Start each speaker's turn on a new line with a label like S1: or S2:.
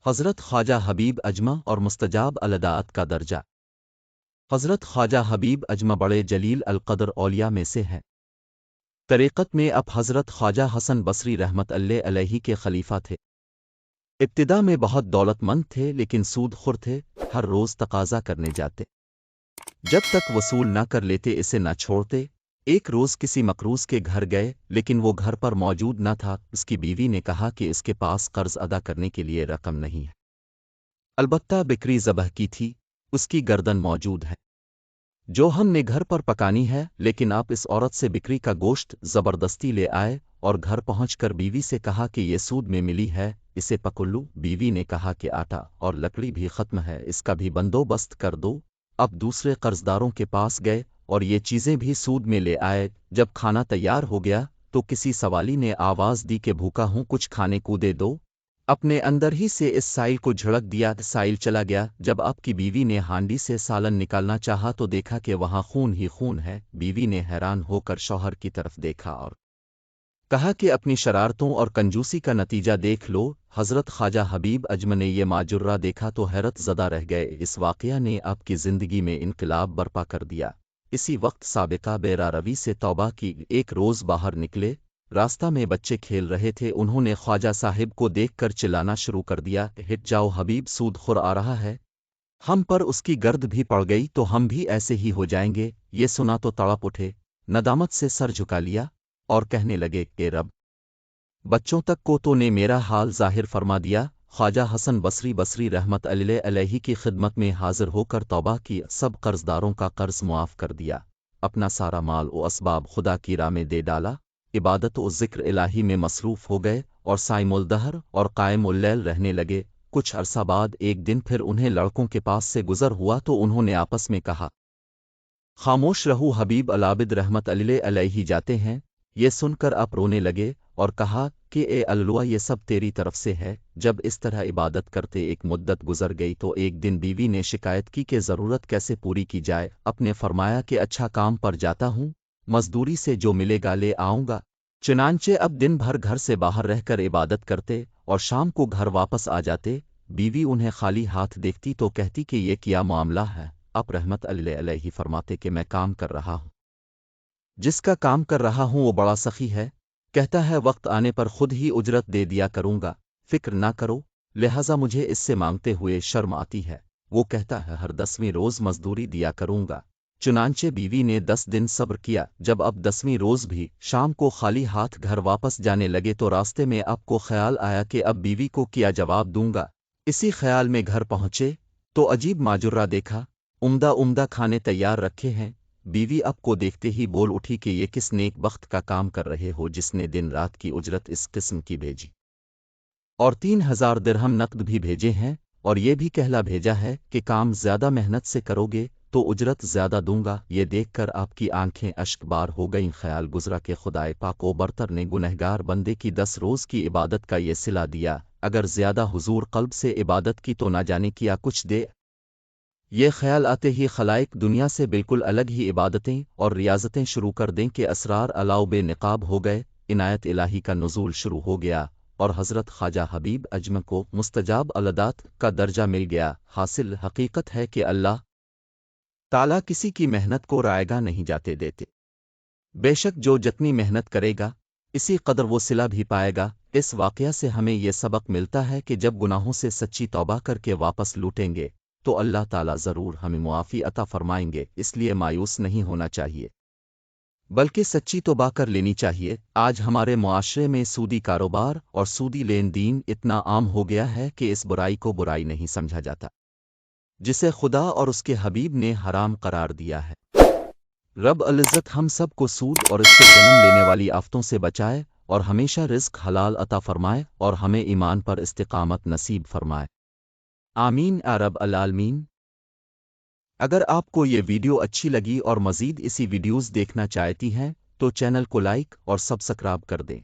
S1: حضرت خواجہ حبیب اجمہ اور مستجاب الدعات کا درجہ۔ حضرت خواجہ حبیب اجمہ بڑے جلیل القدر اولیاء میں سے ہیں۔ طریقت میں اب حضرت خواجہ حسن بصری رحمت اللہ علیہ کے خلیفہ تھے۔ ابتدا میں بہت دولت مند تھے لیکن سود خور تھے، ہر روز تقاضا کرنے جاتے، جب تک وصول نہ کر لیتے اسے نہ چھوڑتے۔ ایک روز کسی مقروض کے گھر گئے لیکن وہ گھر پر موجود نہ تھا۔ اس کی بیوی نے کہا کہ اس کے پاس قرض ادا کرنے کے لیے رقم نہیں ہے، البتہ بکری ذبح کی تھی، اس کی گردن موجود ہے جو ہم نے گھر پر پکانی ہے، لیکن آپ اس عورت سے بکری کا گوشت زبردستی لے آئے اور گھر پہنچ کر بیوی سے کہا کہ یہ سود میں ملی ہے، اسے پکڑ لو۔ بیوی نے کہا کہ آٹا اور لکڑی بھی ختم ہے، اس کا بھی بندوبست کر دو۔ اب دوسرے قرضداروں کے پاس گئے اور یہ چیزیں بھی سود میں لے آئے۔ جب کھانا تیار ہو گیا تو کسی سوالی نے آواز دی کہ بھوکا ہوں، کچھ کھانے کو دے دو۔ اپنے اندر ہی سے اس سائل کو جھڑک دیا، سائل چلا گیا۔ جب آپ کی بیوی نے ہانڈی سے سالن نکالنا چاہا تو دیکھا کہ وہاں خون ہی خون ہے۔ بیوی نے حیران ہو کر شوہر کی طرف دیکھا اور کہا کہ اپنی شرارتوں اور کنجوسی کا نتیجہ دیکھ لو۔ حضرت خواجہ حبیب اجمہ نے یہ ماجرہ دیکھا تو حیرت زدہ رہ گئے۔ اس واقعہ نے آپ کی زندگی میں انقلاب برپا کر دیا۔ اسی وقت سابقہ بیرا روی سے توبہ کی۔ ایک روز باہر نکلے، راستہ میں بچے کھیل رہے تھے، انہوں نے خواجہ صاحب کو دیکھ کر چلانا شروع کر دیا، ہٹ جاؤ، حبیب سود خور آ رہا ہے، ہم پر اس کی گرد بھی پڑ گئی تو ہم بھی ایسے ہی ہو جائیں گے۔ یہ سنا تو تڑپ اٹھے، ندامت سے سر جھکا لیا اور کہنے لگے کہ رب، بچوں تک کو تو نے میرا حال ظاہر فرما دیا۔ خواجہ حسن بصری رحمت اللہ علیہ کی خدمت میں حاضر ہو کر توبہ کی، سب قرضداروں کا قرض معاف کر دیا، اپنا سارا مال و اسباب خدا کی راہ میں دے ڈالا، عبادت و ذکر الہی میں مصروف ہو گئے اور صائم الدہر اور قائم اللیل رہنے لگے۔ کچھ عرصہ بعد ایک دن پھر انہیں لڑکوں کے پاس سے گزر ہوا تو انہوں نے آپس میں کہا، خاموش رہو، حبیب العابد رحمت اللہ علیہ جاتے ہیں۔ یہ سن کر آپ رونے لگے اور کہا کہ اے اللہ، یہ سب تیری طرف سے ہے۔ جب اس طرح عبادت کرتے ایک مدت گزر گئی تو ایک دن بیوی نے شکایت کی کہ ضرورت کیسے پوری کی جائے۔ اپنے فرمایا کہ اچھا کام پر جاتا ہوں، مزدوری سے جو ملے گا لے آؤں گا۔ چنانچہ اب دن بھر گھر سے باہر رہ کر عبادت کرتے اور شام کو گھر واپس آ جاتے۔ بیوی انہیں خالی ہاتھ دیکھتی تو کہتی کہ یہ کیا معاملہ ہے؟ آپ رحمت اللہ علیہ فرماتے کہ میں کام کر رہا ہوں، جس کا کام کر رہا ہوں وہ بڑا سخی ہے، کہتا ہے وقت آنے پر خود ہی اجرت دے دیا کروں گا، فکر نہ کرو، لہذا مجھے اس سے مانگتے ہوئے شرم آتی ہے۔ وہ کہتا ہے ہر 10ویں روز مزدوری دیا کروں گا۔ چنانچہ بیوی نے 10 دن صبر کیا۔ جب اب 10ویں روز بھی شام کو خالی ہاتھ گھر واپس جانے لگے تو راستے میں آپ کو خیال آیا کہ اب بیوی کو کیا جواب دوں گا۔ اسی خیال میں گھر پہنچے تو عجیب ماجرہ دیکھا، عمدہ کھانے تیار رکھے ہیں۔ بیوی اب کو دیکھتے ہی بول اٹھی کہ یہ کس نیک بخت کا کام کر رہے ہو جس نے دن رات کی اجرت اس قسم کی بھیجی اور 3000 درہم نقد بھی بھیجے ہیں، اور یہ بھی کہلا بھیجا ہے کہ کام زیادہ محنت سے کرو گے تو اجرت زیادہ دوں گا۔ یہ دیکھ کر آپ کی آنکھیں اشک بار ہو گئیں۔ خیال گزرا کہ خدائے پاک و برتر نے گنہگار بندے کی 10 روز کی عبادت کا یہ صلہ دیا، اگر زیادہ حضور قلب سے عبادت کی تو نہ جانے کیا کچھ دے۔ یہ خیال آتے ہی خلائق دنیا سے بالکل الگ ہی عبادتیں اور ریاضتیں شروع کر دیں کہ اسرار علاؤ بے نقاب ہو گئے، عنایت الہی کا نزول شروع ہو گیا اور حضرت خواجہ حبیب اجمہ کو مستجاب الدعات کا درجہ مل گیا۔ حاصل حقیقت ہے کہ اللہ تعالیٰ کسی کی محنت کو رائیگاں نہیں جاتے دیتے، بے شک جو جتنی محنت کرے گا اسی قدر وہ صلہ بھی پائے گا۔ اس واقعہ سے ہمیں یہ سبق ملتا ہے کہ جب گناہوں سے سچی توبہ کر کے واپس لوٹیں گے تو اللہ تعالیٰ ضرور ہمیں معافی عطا فرمائیں گے، اس لیے مایوس نہیں ہونا چاہیے بلکہ سچی توبہ کر لینی چاہیے۔ آج ہمارے معاشرے میں سودی کاروبار اور سودی لین دین اتنا عام ہو گیا ہے کہ اس برائی کو برائی نہیں سمجھا جاتا جسے خدا اور اس کے حبیب نے حرام قرار دیا ہے۔ رب العزت ہم سب کو سود اور اس سے جنم لینے والی آفتوں سے بچائے اور ہمیشہ رزق حلال عطا فرمائے اور ہمیں ایمان پر استقامت نصیب فرمائے، آمین یا رب العالمین۔ اگر آپ کو یہ ویڈیو اچھی لگی اور مزید اسی ویڈیوز دیکھنا چاہتی ہیں تو چینل کو لائک اور سبسکرائب کر دیں۔